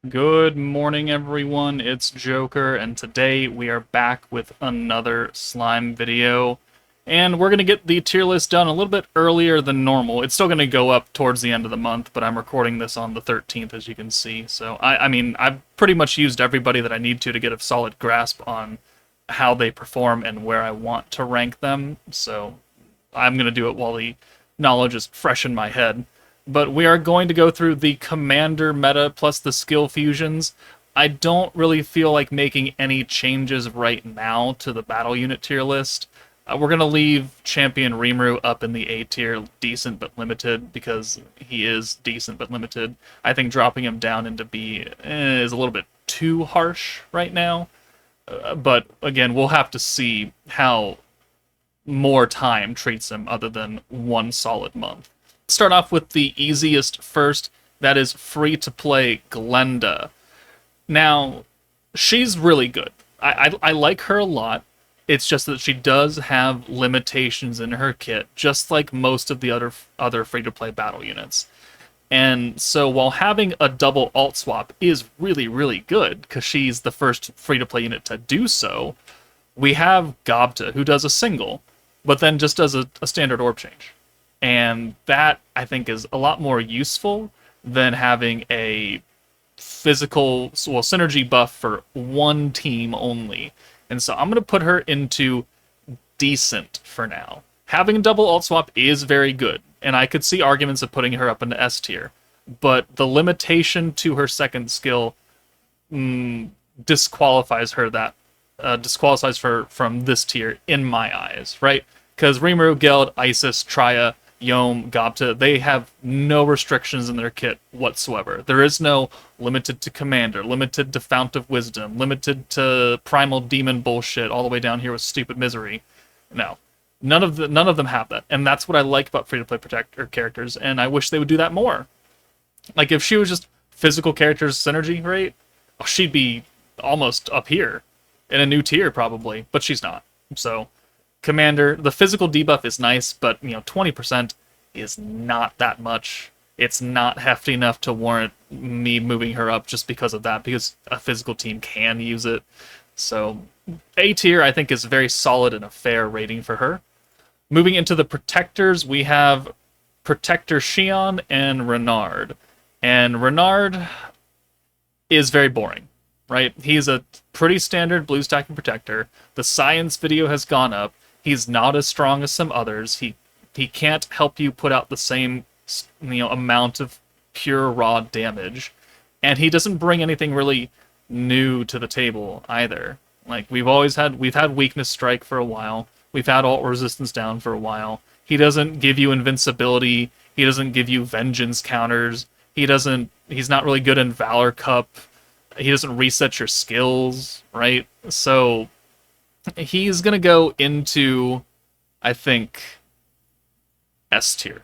Good morning, everyone. It's Joker, and today we are back with another slime video. And we're going to get the tier list done a little bit earlier than normal. It's still going to go up towards the end of the month, but I'm recording this on the 13th, as you can see. So, I mean, I've pretty much used everybody that I need to get a solid grasp on how they perform and where I want to rank them. So, I'm going to do it while the knowledge is fresh in my head. But we are going to go through the commander meta plus the skill fusions. I don't really feel like making any changes right now to the battle unit tier list. We're going to leave champion Rimuru up in the A tier, decent but limited, because he is decent but limited. I think dropping him down into B is a little bit too harsh right now. But again, we'll have to see how more time treats him other than one solid month. Start off with the easiest first. That is free-to-play Glenda. Now, she's really good. I like her a lot. It's just that she does have limitations in her kit, just like most of the other free-to-play battle units. And so while having a double alt swap is really, really good, because she's the first free-to-play unit to do so, we have Gobta, who does a single, but then just does a standard orb change. And that, I think, is a lot more useful than having a physical, well, synergy buff for one team only. And so I'm going to put her into decent for now. Having a double alt swap is very good, and I could see arguments of putting her up into S tier. But the limitation to her second skill disqualifies her from this tier in my eyes, right? Because Rimuru, Geld, Isis, Traya, Yom, Gobta, they have no restrictions in their kit whatsoever. There is no limited to Commander, limited to Fount of Wisdom, limited to Primal Demon bullshit, all the way down here with Stupid Misery. No. None of them have that. And that's what I like about free-to-play protector characters, and I wish they would do that more. Like, if she was just physical characters synergy, right? Oh, she'd be almost up here. In a new tier, probably. But she's not. So Commander, the physical debuff is nice, but 20% is not that much. It's not hefty enough to warrant me moving her up just because of that, because a physical team can use it. So A tier, I think, is very solid and a fair rating for her. Moving into the protectors, we have Protector Shion and Renard. And Renard is very boring, right? He's a pretty standard blue stacking protector. The science video has gone up. He's not as strong as some others. He can't help you put out the same amount of pure raw damage, and he doesn't bring anything really new to the table either. Like we've had weakness strike for a while. We've had alt resistance down for a while. He doesn't give you invincibility. He doesn't give you vengeance counters. He's not really good in Valor Cup. He doesn't reset your skills, right? So he's going to go into, I think, S tier.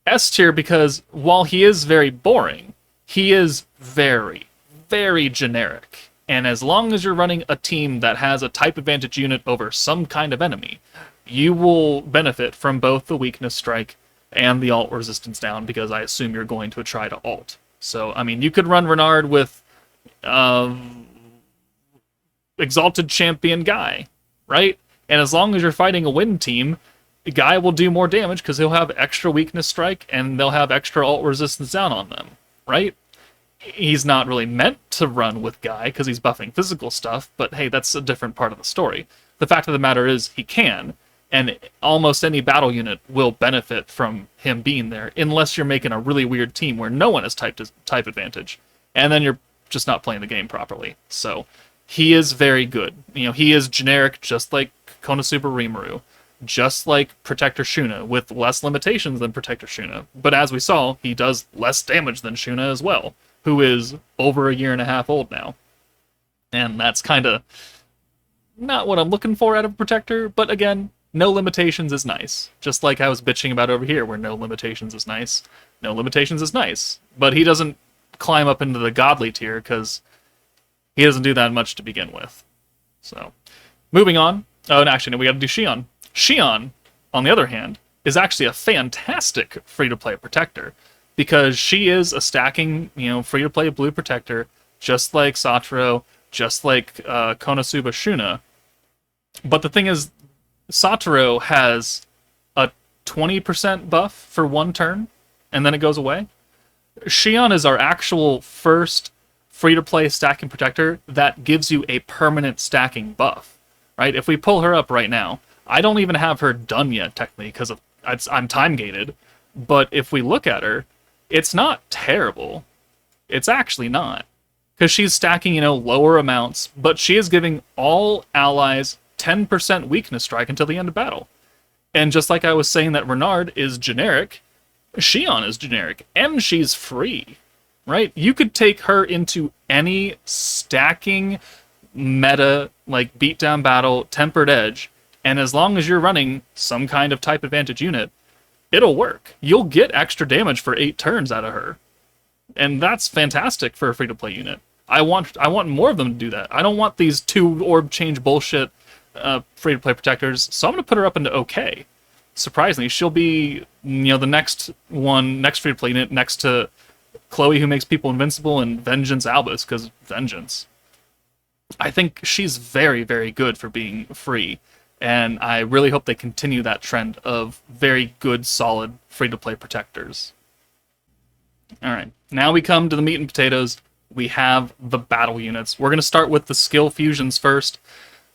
S tier because while he is very boring, he is very, very generic. And as long as you're running a team that has a type advantage unit over some kind of enemy, you will benefit from both the weakness strike and the alt resistance down, because I assume you're going to try to alt. So, I mean, you could run Renard with Exalted Champion Guy, right? And as long as you're fighting a win team, Guy will do more damage because he'll have extra weakness strike and they'll have extra alt resistance down on them, right? He's not really meant to run with Guy because he's buffing physical stuff, but hey, that's a different part of the story. The fact of the matter is he can, and almost any battle unit will benefit from him being there, unless you're making a really weird team where no one has type advantage, and then you're just not playing the game properly. So he is very good. He is generic, just like Konosuba Rimuru, just like Protector Shuna, with less limitations than Protector Shuna. But as we saw, he does less damage than Shuna as well, who is over a year and a half old now. And that's kind of not what I'm looking for out of a Protector, but again, no limitations is nice. Just like I was bitching about over here, where no limitations is nice. No limitations is nice, but he doesn't climb up into the godly tier because he doesn't do that much to begin with. So, moving on. Oh, and actually, no, we got to do Shion. Shion, on the other hand, is actually a fantastic free-to-play protector, because she is a stacking, free-to-play blue protector just like Satoru, just like Konosuba Shuna. But the thing is, Satoru has a 20% buff for one turn, and then it goes away. Shion is our actual first free-to-play stacking protector that gives you a permanent stacking buff, right? If we pull her up right now, I don't even have her done yet, technically, because I'm time-gated. But if we look at her, it's not terrible. It's actually not. Because she's stacking, lower amounts, but she is giving all allies 10% weakness strike until the end of battle. And just like I was saying that Renard is generic, Shion is generic, and she's free, right? You could take her into any stacking meta, like beatdown battle, tempered edge, and as long as you're running some kind of type advantage unit, it'll work. You'll get extra damage for 8 turns out of her. And that's fantastic for a free-to-play unit. I want more of them to do that. I don't want these 2 orb change bullshit free-to-play protectors, so I'm going to put her up into OK. Surprisingly, she'll be, the next free-to-play unit next to Chloe, who makes people invincible, and Vengeance Albus, because Vengeance. I think she's very, very good for being free, and I really hope they continue that trend of very good, solid free-to-play protectors. Alright, now we come to the meat and potatoes. We have the battle units. We're going to start with the skill fusions first.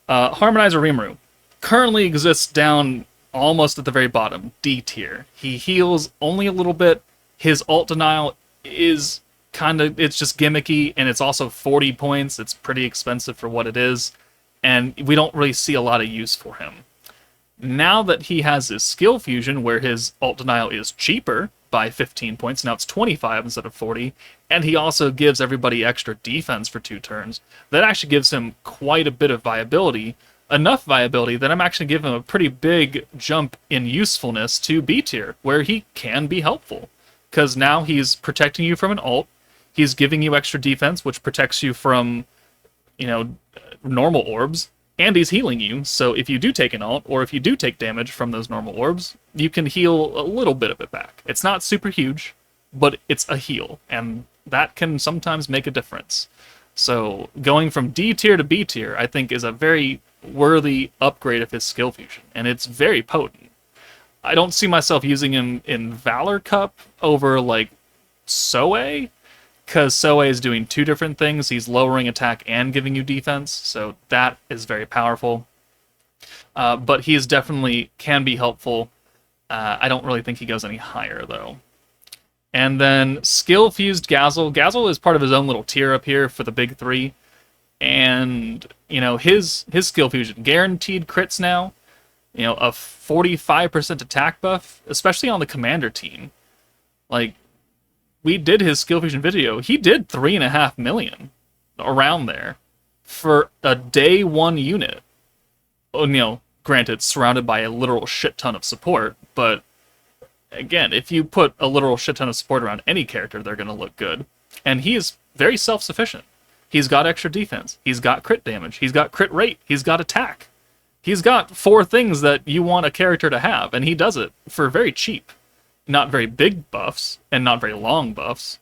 Harmonizer Rimuru currently exists down almost at the very bottom, D tier. He heals only a little bit. His ult denial is it's just gimmicky, and it's also 40 points. It's pretty expensive for what it is, and we don't really see a lot of use for him. Now that he has his skill fusion, where his ult denial is cheaper by 15 points, now it's 25 instead of 40, and he also gives everybody extra defense for 2 turns, that actually gives him quite a bit of viability, enough viability that I'm actually giving him a pretty big jump in usefulness to B tier, where he can be helpful. Because now he's protecting you from an ult, he's giving you extra defense, which protects you from, normal orbs, and he's healing you, so if you do take an ult, or if you do take damage from those normal orbs, you can heal a little bit of it back. It's not super huge, but it's a heal, and that can sometimes make a difference. So going from D tier to B tier, I think, is a very worthy upgrade of his skill fusion, and it's very potent. I don't see myself using him in Valor Cup over, like, Soe, because Soe is doing 2 different things. He's lowering attack and giving you defense, so that is very powerful. But he is definitely can be helpful. I don't really think he goes any higher, though. And then skill-fused Gazel. Gazel is part of his own little tier up here for the big 3. And, his skill fusion, guaranteed crits now, a 45% attack buff, especially on the commander team. Like, we did his skill fusion video. He did 3.5 million around there for a day 1 unit. Granted, surrounded by a literal shit ton of support, but again, if you put a literal shit ton of support around any character, they're going to look good. And he is very self-sufficient. He's got extra defense. He's got crit damage. He's got crit rate. He's got attack. He's got 4 things that you want a character to have, and he does it for very cheap. Not very big buffs, and not very long buffs,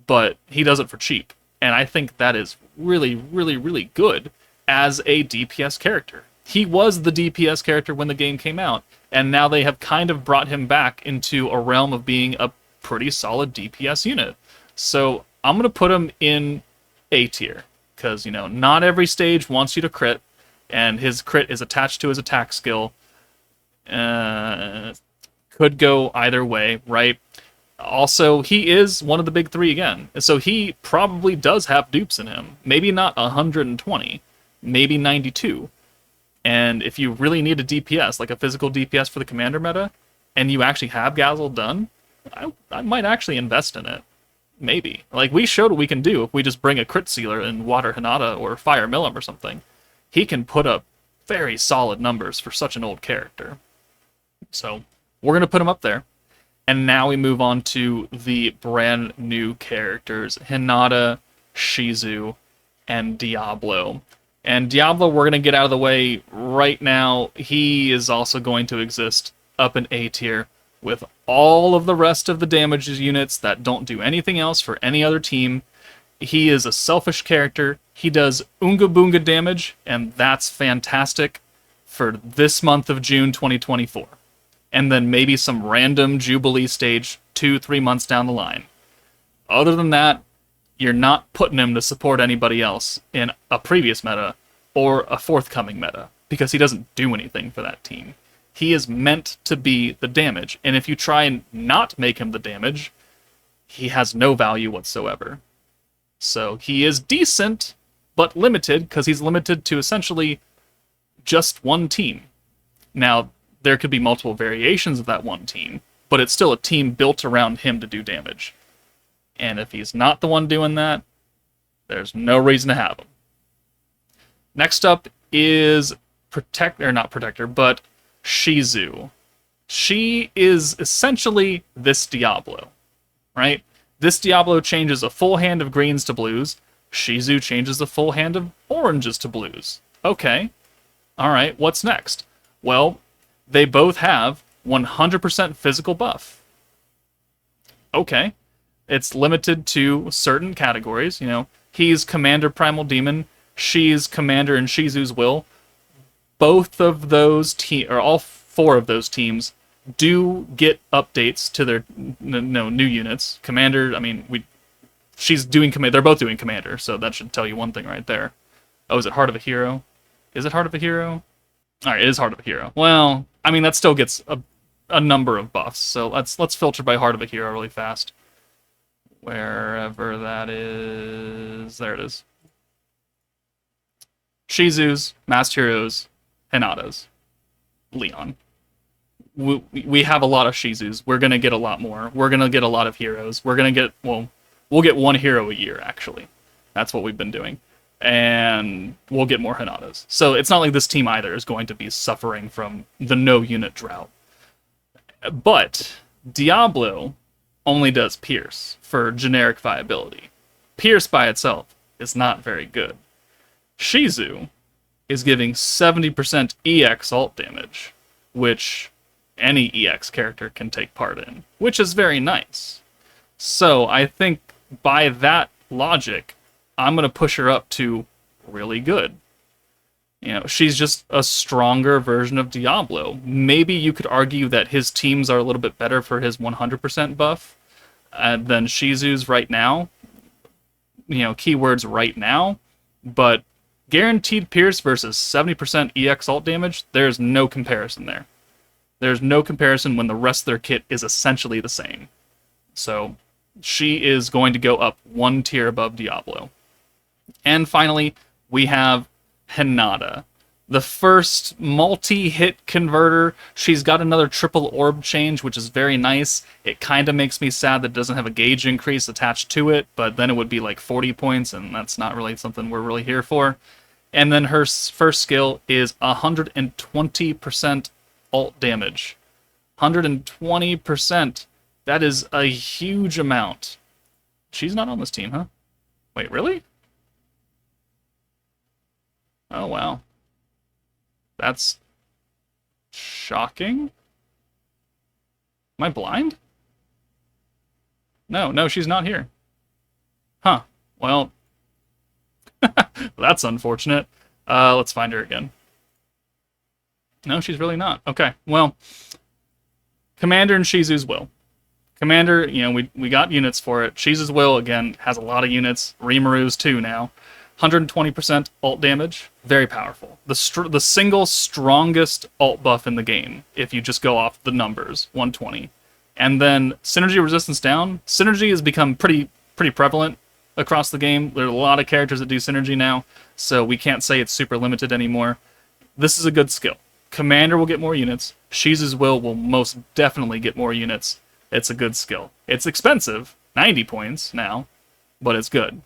but he does it for cheap. And I think that is really, really, really good as a DPS character. He was the DPS character when the game came out, and now they have kind of brought him back into a realm of being a pretty solid DPS unit. So I'm going to put him in A tier, because, not every stage wants you to crit, and his crit is attached to his attack skill. Could go either way, right? Also, he is one of the big 3 again, so he probably does have dupes in him. Maybe not 120, maybe 92. And if you really need a DPS, like a physical DPS for the commander meta, and you actually have Gazel done, I might actually invest in it. Maybe. Like, we showed what we can do if we just bring a crit sealer and water Hinata or fire Milim or something. He can put up very solid numbers for such an old character. So we're going to put him up there. And now we move on to the brand new characters, Hinata, Shizu, and Diablo. And Diablo, we're going to get out of the way right now. He is also going to exist up in A tier with all of the rest of the damage units that don't do anything else for any other team. He is a selfish character. He does Unga Boonga damage, and that's fantastic for this month of June 2024. And then maybe some random Jubilee stage 2-3 months down the line. Other than that, you're not putting him to support anybody else in a previous meta or a forthcoming meta, because he doesn't do anything for that team. He is meant to be the damage, and if you try and not make him the damage, he has no value whatsoever. So he is decent, but limited, because he's limited to essentially just one team. Now, there could be multiple variations of that one team, but it's still a team built around him to do damage. And if he's not the one doing that, there's no reason to have him. Next up is not Protector, but Shizu. She is essentially this Diablo, right? This Diablo changes a full hand of greens to blues. Shizu changes a full hand of oranges to blues. Okay. Alright, what's next? Well, they both have 100% physical buff. Okay. It's limited to certain categories, He's Commander Primal Demon, she's Commander in Shizu's Will. Both of those all 4 of those teams do get updates to their new units. Commander, she's doing Commander. They're both doing Commander, so that should tell you one thing right there. Oh, is it Heart of a Hero? Is it Heart of a Hero? All right, it is Heart of a Hero. Well, that still gets a number of buffs. So let's filter by Heart of a Hero really fast. Wherever that is, there it is. Shizu's, Masked Heroes, Hinata's, Leon. We have a lot of Shizus. We're going to get a lot more. We're going to get a lot of heroes. We're going to get, we'll get 1 hero a year, actually. That's what we've been doing. And we'll get more Hinatas. So it's not like this team either is going to be suffering from the no-unit drought. But Diablo only does Pierce for generic viability. Pierce by itself is not very good. Shizu is giving 70% EX ult damage, which any EX character can take part in, which is very nice. So I think by that logic, I'm going to push her up to really good. She's just a stronger version of Diablo. Maybe you could argue that his teams are a little bit better for his 100% buff than Shizu's right now. Keywords right now. But guaranteed Pierce versus 70% EX ult damage, there's no comparison there. There's no comparison when the rest of their kit is essentially the same. So she is going to go up 1 tier above Diablo. And finally, we have Hinata, the first multi-hit converter. She's got another triple orb change, which is very nice. It kind of makes me sad that it doesn't have a gauge increase attached to it, but then it would be like 40 points, and that's not really something we're really here for. And then her first skill is 120% ult damage. 120%. That is a huge amount. She's not on this team, huh? Wait, really? Oh, wow. That's shocking. Am I blind? No, she's not here. Huh. Well, that's unfortunate. Let's find her again. No, she's really not. Okay, well, Commander and Shizu's Will. Commander, we got units for it. Shizu's Will, again, has a lot of units. Rimuru's too now. 120% ult damage, very powerful. The single strongest ult buff in the game, if you just go off the numbers, 120. And then synergy resistance down. Synergy has become pretty prevalent across the game. There are a lot of characters that do synergy now, so we can't say it's super limited anymore. This is a good skill. Commander will get more units. Shizu's Will most definitely get more units. It's a good skill. It's expensive, 90 points now, but it's good.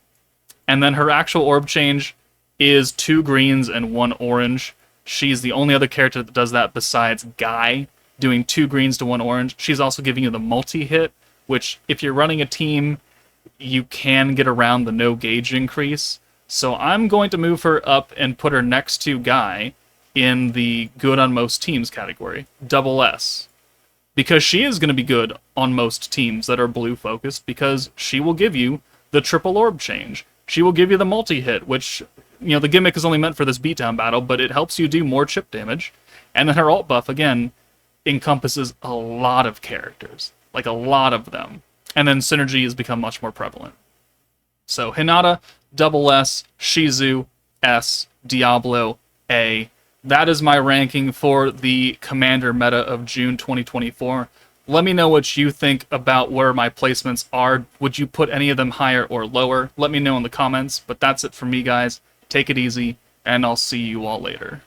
And then her actual orb change is 2 greens and 1 orange. She's the only other character that does that besides Guy, doing 2 greens to 1 orange. She's also giving you the multi-hit, which if you're running a team, you can get around the no gauge increase. So I'm going to move her up and put her next to Guy in the good on most teams category, double S. Because she is going to be good on most teams that are blue focused, because she will give you the triple orb change. She will give you the multi-hit, which, the gimmick is only meant for this beatdown battle, but it helps you do more chip damage. And then her alt buff, again, encompasses a lot of characters. Like, a lot of them. And then synergy has become much more prevalent. So, Hinata, double S, Shizu, S, Diablo, A. That is my ranking for the Commander meta of June 2024. Let me know what you think about where my placements are. Would you put any of them higher or lower? Let me know in the comments. But that's it for me, guys. Take it easy, and I'll see you all later.